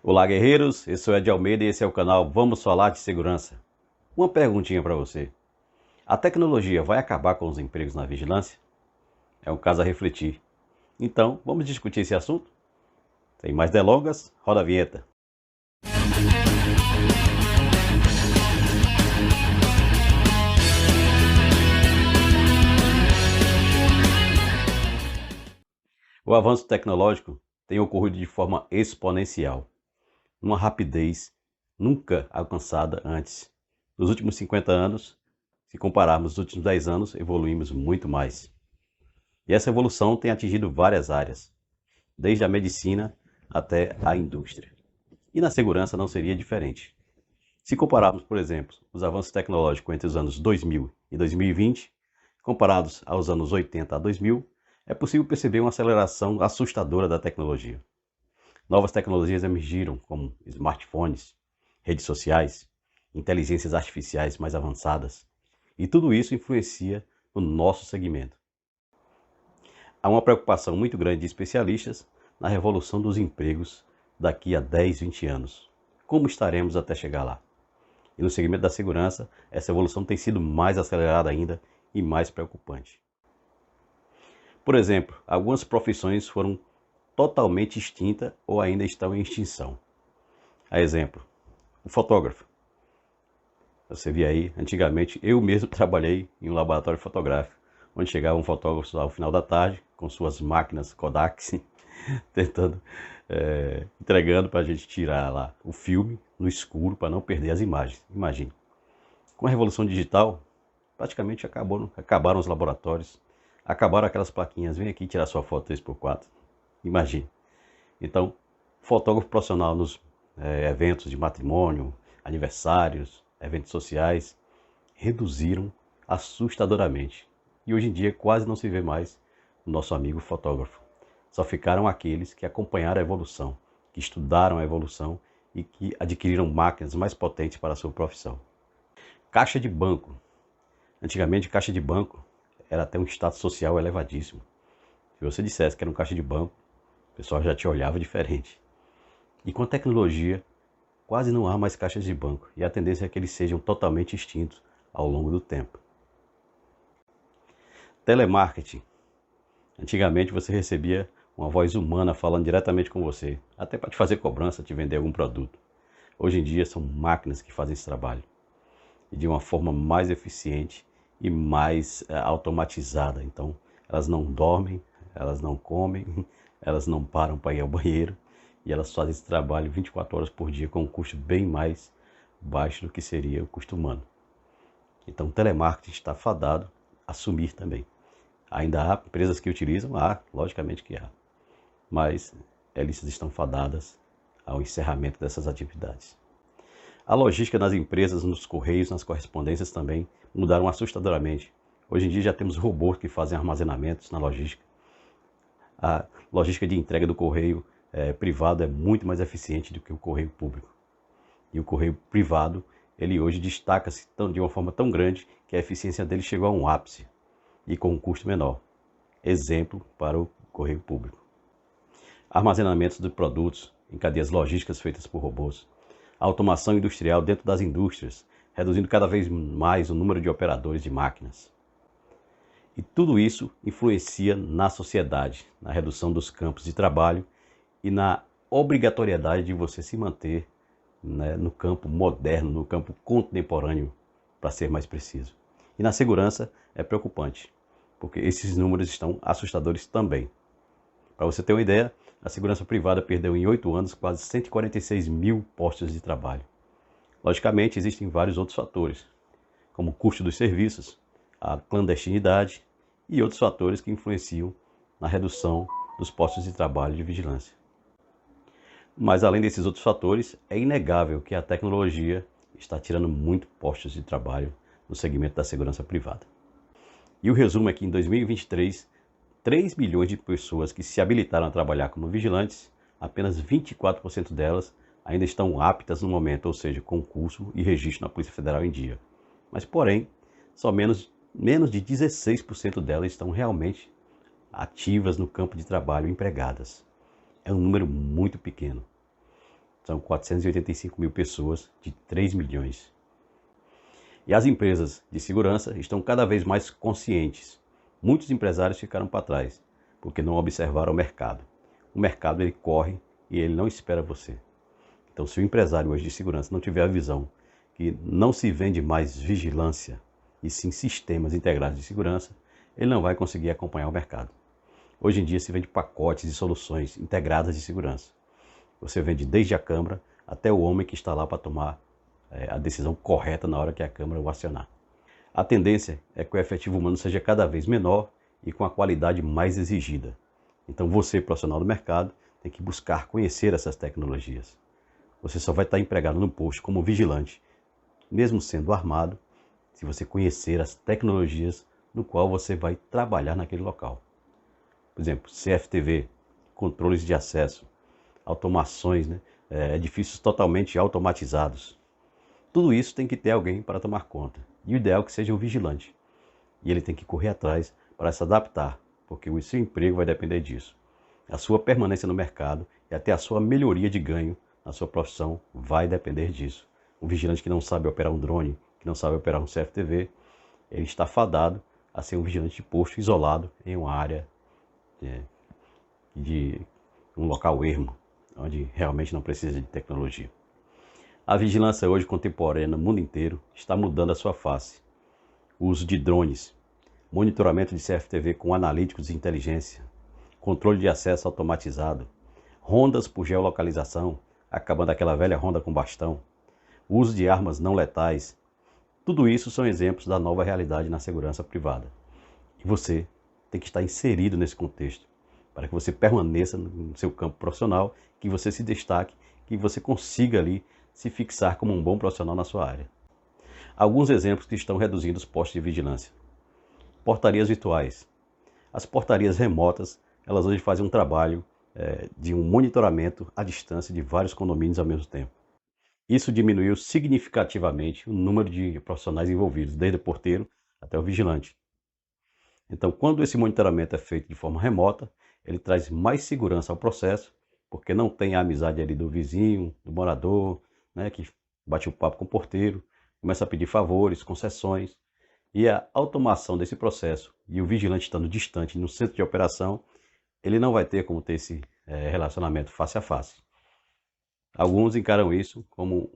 Olá, guerreiros, eu sou Ed Almeida e esse é o canal Vamos Falar de Segurança. Uma perguntinha para você. A tecnologia vai acabar com os empregos na vigilância? É um caso a refletir. Então, vamos discutir esse assunto? Sem mais delongas, roda a vinheta. O avanço tecnológico tem ocorrido de forma exponencial, numa rapidez nunca alcançada antes. Nos últimos 50 anos, se compararmos os últimos 10 anos, evoluímos muito mais. E essa evolução tem atingido várias áreas, desde a medicina até a indústria. E na segurança não seria diferente. Se compararmos, por exemplo, os avanços tecnológicos entre os anos 2000 e 2020, comparados aos anos 80 a 2000, é possível perceber uma aceleração assustadora da tecnologia. Novas tecnologias emergiram, como smartphones, redes sociais, inteligências artificiais mais avançadas, e tudo isso influencia no nosso segmento. Há uma preocupação muito grande de especialistas na revolução dos empregos daqui a 10, 20 anos. Como estaremos até chegar lá? E no segmento da segurança, essa evolução tem sido mais acelerada ainda e mais preocupante. Por exemplo, algumas profissões foram totalmente extintas ou ainda estão em extinção. A exemplo, o fotógrafo. Você vê aí, antigamente eu mesmo trabalhei em um laboratório fotográfico, onde chegava um fotógrafo ao final da tarde com suas máquinas Kodak, tentando, entregando para a gente tirar lá o filme no escuro para não perder as imagens. Imagine. Com a revolução digital, praticamente acabaram os laboratórios, acabaram aquelas plaquinhas, vem aqui tirar sua foto 3x4. Imagine. Então, fotógrafo profissional nos eventos de matrimônio, aniversários, eventos sociais, reduziram assustadoramente. E hoje em dia quase não se vê mais o nosso amigo fotógrafo. Só ficaram aqueles que acompanharam a evolução, que estudaram a evolução e que adquiriram máquinas mais potentes para a sua profissão. Caixa de banco. Antigamente, caixa de banco era até um status social elevadíssimo. Se você dissesse que era um caixa de banco, o pessoal já te olhava diferente. E com a tecnologia, quase não há mais caixas de banco, e a tendência é que eles sejam totalmente extintos ao longo do tempo. Telemarketing. Antigamente você recebia uma voz humana falando diretamente com você, até para te fazer cobrança, te vender algum produto. Hoje em dia são máquinas que fazem esse trabalho, e de uma forma mais eficiente e mais automatizada. Então, elas não dormem, elas não comem, elas não param para ir ao banheiro, e elas fazem esse trabalho 24 horas por dia com um custo bem mais baixo do que seria o custo humano. Então, o telemarketing está fadado a sumir também. Ainda há empresas que utilizam, logicamente que há, mas elas estão fadadas ao encerramento dessas atividades. A logística nas empresas, nos correios, nas correspondências também mudaram assustadoramente. Hoje em dia já temos robôs que fazem armazenamentos na logística. A logística de entrega do correio privado é muito mais eficiente do que o correio público. E o correio privado, ele hoje destaca-se de uma forma tão grande que a eficiência dele chegou a um ápice e com um custo menor. Exemplo para o correio público. Armazenamentos de produtos em cadeias logísticas feitas por robôs. A automação industrial dentro das indústrias, reduzindo cada vez mais o número de operadores de máquinas. E tudo isso influencia na sociedade, na redução dos campos de trabalho e na obrigatoriedade de você se manter no campo moderno, no campo contemporâneo, para ser mais preciso. E na segurança é preocupante, porque esses números estão assustadores também. Para você ter uma ideia, a segurança privada perdeu em 8 anos quase 146 mil postos de trabalho. Logicamente, existem vários outros fatores, como o custo dos serviços, a clandestinidade e outros fatores que influenciam na redução dos postos de trabalho de vigilância. Mas além desses outros fatores, é inegável que a tecnologia está tirando muito postos de trabalho no segmento da segurança privada. E o resumo é que em 2023, 3 milhões de pessoas que se habilitaram a trabalhar como vigilantes, apenas 24% delas ainda estão aptas no momento, ou seja, com curso e registro na Polícia Federal em dia. Mas, porém, só menos de 16% delas estão realmente ativas no campo de trabalho empregadas. É um número muito pequeno. São 485 mil pessoas de 3 milhões. E as empresas de segurança estão cada vez mais conscientes. Muitos empresários ficaram para trás, porque não observaram o mercado. O mercado ele corre e ele não espera você. Então, se o empresário hoje de segurança não tiver a visão que não se vende mais vigilância, e sim sistemas integrados de segurança, ele não vai conseguir acompanhar o mercado. Hoje em dia se vende pacotes e soluções integradas de segurança. Você vende desde a câmara até o homem que está lá para tomar a decisão correta na hora que a câmara o acionar. A tendência é que o efetivo humano seja cada vez menor e com a qualidade mais exigida. Então você, profissional do mercado, tem que buscar conhecer essas tecnologias. Você só vai estar empregado no posto como vigilante, mesmo sendo armado, se você conhecer as tecnologias no qual você vai trabalhar naquele local. Por exemplo, CFTV, controles de acesso, automações, edifícios totalmente automatizados. Tudo isso tem que ter alguém para tomar conta. E o ideal é que seja um vigilante. E ele tem que correr atrás para se adaptar, porque o seu emprego vai depender disso. A sua permanência no mercado e até a sua melhoria de ganho na sua profissão vai depender disso. Um vigilante que não sabe operar um drone, que não sabe operar um CFTV, ele está fadado a ser um vigilante de posto isolado em uma área de um local ermo, onde realmente não precisa de tecnologia. A vigilância hoje contemporânea no mundo inteiro está mudando a sua face. O uso de drones, monitoramento de CFTV com analíticos de inteligência, controle de acesso automatizado, rondas por geolocalização, acabando aquela velha ronda com bastão, uso de armas não letais. Tudo isso são exemplos da nova realidade na segurança privada. E você tem que estar inserido nesse contexto, para que você permaneça no seu campo profissional, que você se destaque, que você consiga ali se fixar como um bom profissional na sua área. Alguns exemplos que estão reduzindo os postos de vigilância. Portarias virtuais. As portarias remotas, elas hoje fazem um trabalho de um monitoramento à distância de vários condomínios ao mesmo tempo. Isso diminuiu significativamente o número de profissionais envolvidos, desde o porteiro até o vigilante. Então, quando esse monitoramento é feito de forma remota, ele traz mais segurança ao processo, porque não tem a amizade ali do vizinho, do morador, que bate o papo com o porteiro, começa a pedir favores, concessões. E a automação desse processo e o vigilante estando distante no centro de operação, ele não vai ter como ter esse relacionamento face a face. Alguns encaram isso como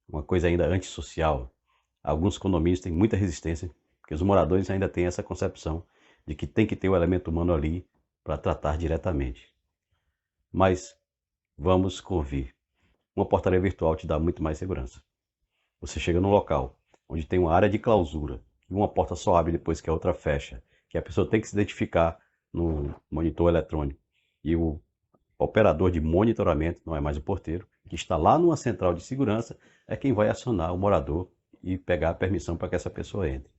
uma coisa ainda antissocial. Alguns condomínios têm muita resistência, porque os moradores ainda têm essa concepção de que tem que ter o elemento humano ali para tratar diretamente. Mas vamos convir. Uma portaria virtual te dá muito mais segurança. Você chega num local onde tem uma área de clausura, e uma porta só abre depois que a outra fecha, que a pessoa tem que se identificar no monitor eletrônico. E o operador de monitoramento, não é mais o porteiro, que está lá numa central de segurança, é quem vai acionar o morador e pegar a permissão para que essa pessoa entre.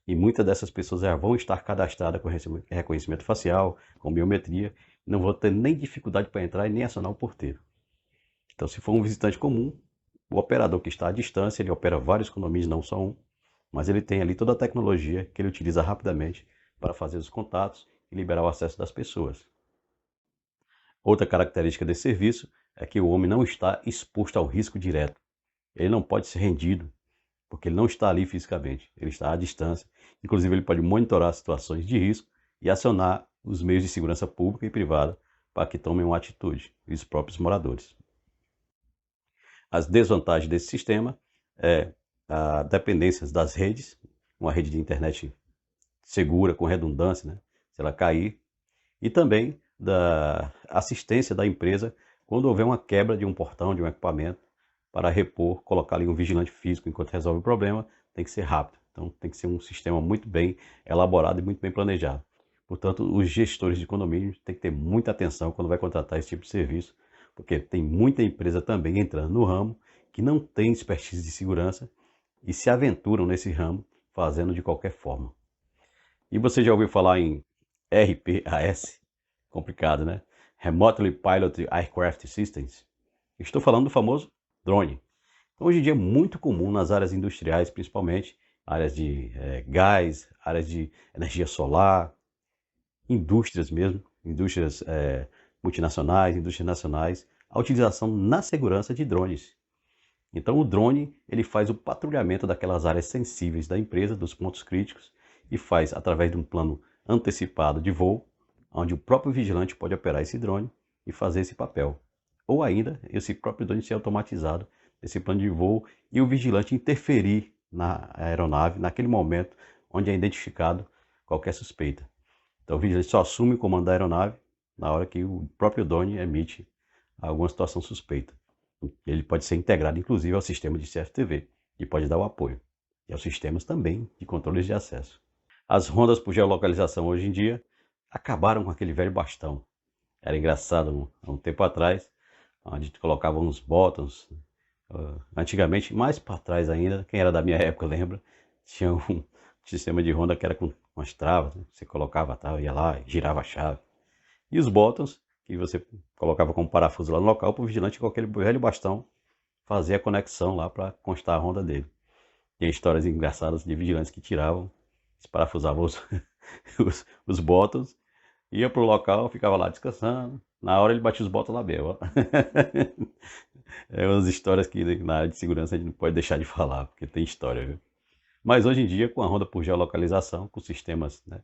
E muitas dessas pessoas já vão estar cadastradas com reconhecimento facial, com biometria, e não vão ter nem dificuldade para entrar e nem acionar o porteiro. Então, se for um visitante comum, o operador que está à distância, ele opera vários condomínios, não só um, mas ele tem ali toda a tecnologia que ele utiliza rapidamente para fazer os contatos e liberar o acesso das pessoas. Outra característica desse serviço é que o homem não está exposto ao risco direto. Ele não pode ser rendido, porque ele não está ali fisicamente, ele está à distância. Inclusive, ele pode monitorar situações de risco e acionar os meios de segurança pública e privada para que tomem uma atitude, e os próprios moradores. As desvantagens desse sistema é a dependência das redes, uma rede de internet segura, com redundância, se ela cair, e também da assistência da empresa quando houver uma quebra de um portão, de um equipamento, para repor, colocar ali um vigilante físico enquanto resolve o problema, tem que ser rápido. Então tem que ser um sistema muito bem elaborado e muito bem planejado. Portanto, os gestores de condomínio têm que ter muita atenção quando vai contratar esse tipo de serviço, porque tem muita empresa também entrando no ramo que não tem expertise de segurança e se aventuram nesse ramo fazendo de qualquer forma. E você já ouviu falar em RPAS? Complicado, né? Remotely Piloted Aircraft Systems. Estou falando do famoso drone. Então, hoje em dia é muito comum nas áreas industriais, principalmente, áreas de gás, áreas de energia solar, indústrias mesmo, indústrias multinacionais, indústrias nacionais, a utilização na segurança de drones. Então o drone ele faz o patrulhamento daquelas áreas sensíveis da empresa, dos pontos críticos, e faz através de um plano antecipado de voo, onde o próprio vigilante pode operar esse drone e fazer esse papel. Ou ainda, esse próprio drone ser automatizado, esse plano de voo, e o vigilante interferir na aeronave naquele momento onde é identificado qualquer suspeita. Então o vigilante só assume o comando da aeronave na hora que o próprio drone emite alguma situação suspeita. Ele pode ser integrado, inclusive, ao sistema de CFTV, e pode dar o apoio, e aos sistemas também de controles de acesso. As rondas por geolocalização hoje em dia acabaram com aquele velho bastão. Era engraçado há um tempo atrás, onde a gente colocava uns botões. Antigamente, mais para trás ainda, quem era da minha época lembra, tinha um sistema de ronda que era com umas travas, né? Você colocava a trava, ia lá, girava a chave. E os botões, que você colocava como parafuso lá no local, para o vigilante com aquele velho bastão fazer a conexão lá para constar a ronda dele. Tem histórias engraçadas de vigilantes que tiravam, parafusavam os botões, ia para o local, ficava lá descansando. Na hora ele batia os botões lá mesmo. É umas histórias que na área de segurança a gente não pode deixar de falar, porque tem história, viu? Mas hoje em dia, com a ronda por geolocalização, com sistemas, né,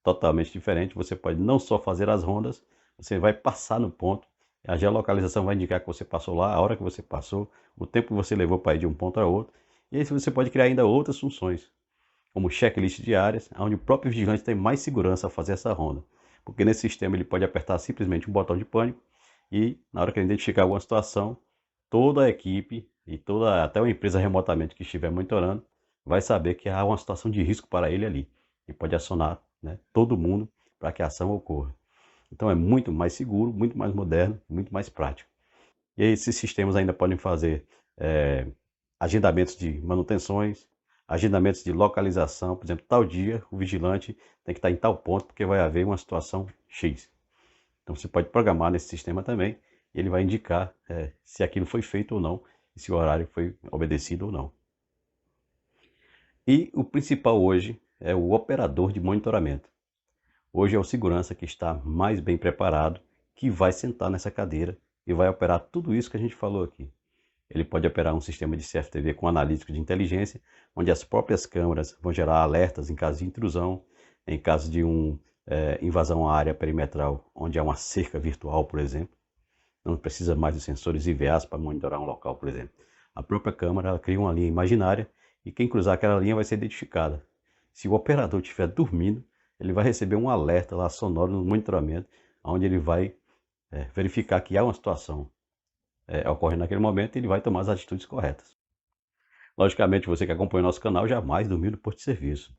totalmente diferentes, você pode não só fazer as rondas, você vai passar no ponto, a geolocalização vai indicar que você passou lá, a hora que você passou, o tempo que você levou para ir de um ponto a outro, e aí você pode criar ainda outras funções, como checklist de áreas, onde o próprio vigilante tem mais segurança a fazer essa ronda. Porque nesse sistema ele pode apertar simplesmente um botão de pânico e na hora que ele identificar alguma situação, toda a equipe e até uma empresa remotamente que estiver monitorando vai saber que há uma situação de risco para ele ali e pode acionar, né, todo mundo para que a ação ocorra. Então é muito mais seguro, muito mais moderno, muito mais prático. E aí, esses sistemas ainda podem fazer agendamentos de manutenções, agendamentos de localização, por exemplo, tal dia o vigilante tem que estar em tal ponto porque vai haver uma situação X. Então você pode programar nesse sistema também e ele vai indicar se aquilo foi feito ou não e se o horário foi obedecido ou não. E o principal hoje é o operador de monitoramento. Hoje é o segurança que está mais bem preparado, que vai sentar nessa cadeira e vai operar tudo isso que a gente falou aqui. Ele pode operar um sistema de CFTV com analítico de inteligência, onde as próprias câmeras vão gerar alertas em caso de intrusão, em caso de invasão à área perimetral, onde há uma cerca virtual, por exemplo. Não precisa mais de sensores IVAs para monitorar um local, por exemplo. A própria câmera ela cria uma linha imaginária e quem cruzar aquela linha vai ser identificada. Se o operador estiver dormindo, ele vai receber um alerta lá sonoro no monitoramento, onde ele vai verificar que há uma situação ocorrendo naquele momento e ele vai tomar as atitudes corretas. Logicamente, você que acompanha o nosso canal jamais dormiu no posto de serviço,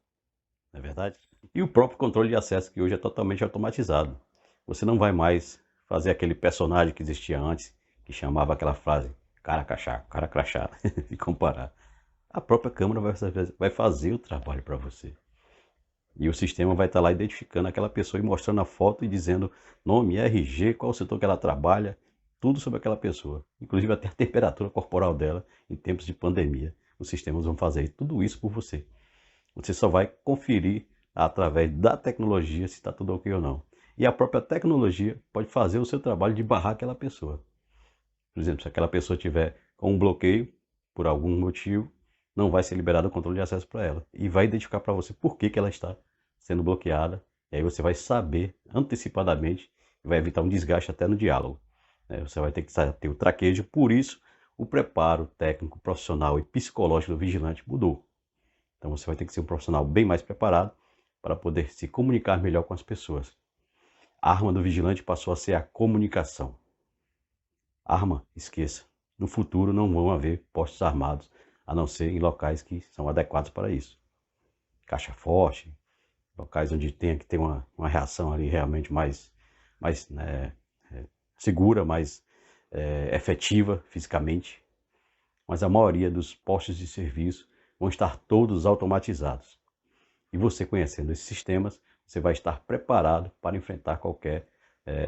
não é verdade? E o próprio controle de acesso, que hoje é totalmente automatizado. Você não vai mais fazer aquele personagem que existia antes, que chamava aquela frase, cara crachá, e comparar. A própria câmera vai fazer o trabalho para você. E o sistema vai estar lá identificando aquela pessoa e mostrando a foto e dizendo nome, RG, qual setor que ela trabalha, tudo sobre aquela pessoa. Inclusive até a temperatura corporal dela em tempos de pandemia. Os sistemas vão fazer tudo isso por você. Você só vai conferir através da tecnologia se está tudo ok ou não. E a própria tecnologia pode fazer o seu trabalho de barrar aquela pessoa. Por exemplo, se aquela pessoa tiver com um bloqueio, por algum motivo, não vai ser liberado o controle de acesso para ela. E vai identificar para você por que ela está sendo bloqueada. E aí você vai saber antecipadamente e vai evitar um desgaste até no diálogo. Você vai ter que ter o traquejo, por isso o preparo técnico, profissional e psicológico do vigilante mudou. Então você vai ter que ser um profissional bem mais preparado para poder se comunicar melhor com as pessoas. A arma do vigilante passou a ser a comunicação. Arma, esqueça. No futuro não vão haver postos armados, a não ser em locais que são adequados para isso. Caixa forte, locais onde tenha que ter uma reação ali realmente mais segura, mais efetiva fisicamente. Mas a maioria dos postos de serviço vão estar todos automatizados. E você conhecendo esses sistemas, você vai estar preparado para enfrentar qualquer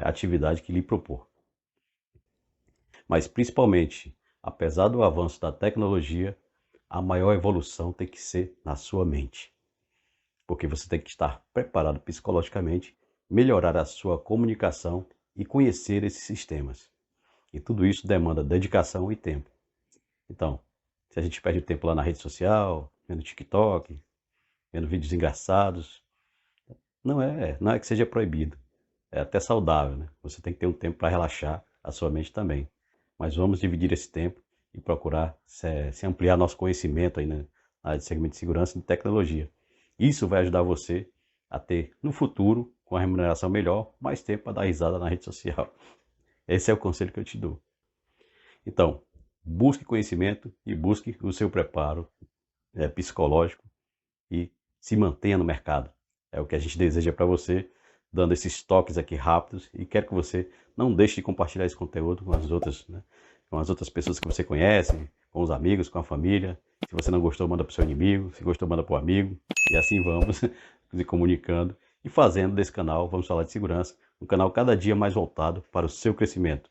atividade que lhe propor. Mas principalmente, apesar do avanço da tecnologia, a maior evolução tem que ser na sua mente. Porque você tem que estar preparado psicologicamente, melhorar a sua comunicação e conhecer esses sistemas. E tudo isso demanda dedicação e tempo. Então, se a gente perde tempo lá na rede social, vendo TikTok, vendo vídeos engraçados, não é que seja proibido. É até saudável, né? Você tem que ter um tempo para relaxar a sua mente também. Mas vamos dividir esse tempo e procurar se ampliar nosso conhecimento aí, né, na área de segmento de segurança e de tecnologia. Isso vai ajudar você a ter, no futuro, com a remuneração melhor, mais tempo para dar risada na rede social. Esse é o conselho que eu te dou. Então, busque conhecimento e busque o seu preparo psicológico e se mantenha no mercado. É o que a gente deseja para você, dando esses toques aqui rápidos, e quero que você não deixe de compartilhar esse conteúdo com as outras, né, com as outras pessoas que você conhece, com os amigos, com a família. Se você não gostou, manda para o seu inimigo. Se gostou, manda para o amigo. E assim vamos se comunicando e fazendo desse canal, Vamos Falar de Segurança, um canal cada dia mais voltado para o seu crescimento.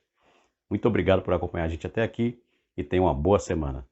Muito obrigado por acompanhar a gente até aqui e tenha uma boa semana.